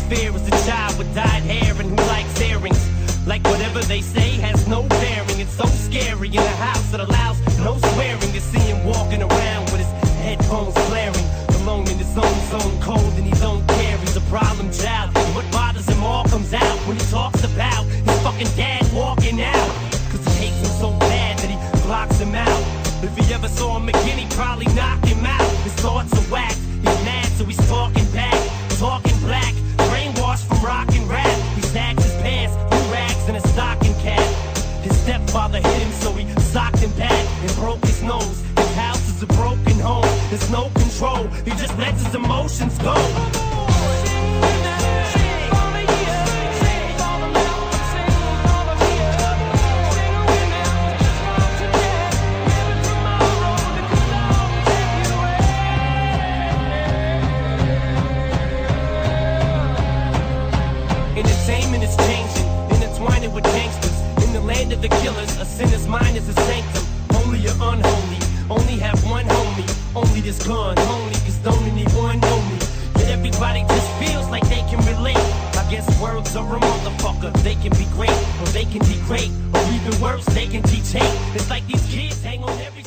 fear is a child with dyed hair and who likes earrings. Like whatever they say has no bearing. It's so scary in a house that allows no swearing. To see him walking around with his headphones blaring, alone in his own zone, cold and he don't care. He's a problem child, and what bothers him all comes out when he talks about his fucking dad walking out. Cause he hates him so bad that he blocks him out. If he ever saw him again, he'd probably knock him out. His thoughts are whacked, he's mad so he's talking back, talking black, brainwashed from rock and rap. He sags his pants, blue rags and a stocking cap. His stepfather hit him so he socked him back and broke his nose. His house is a broken home, there's no control, he just lets his emotions go. Entertainment is changing, intertwining with gangsters. In the land of the killers, a sinner's mind is a sanctum. Only you're unholy, only have one homie. Only this gun, only cause don't anyone know me. Yet everybody just feels like they can relate. I guess words are a motherfucker. They can be great, or they can degrade, or even worse, they can teach hate. It's like these kids hang on every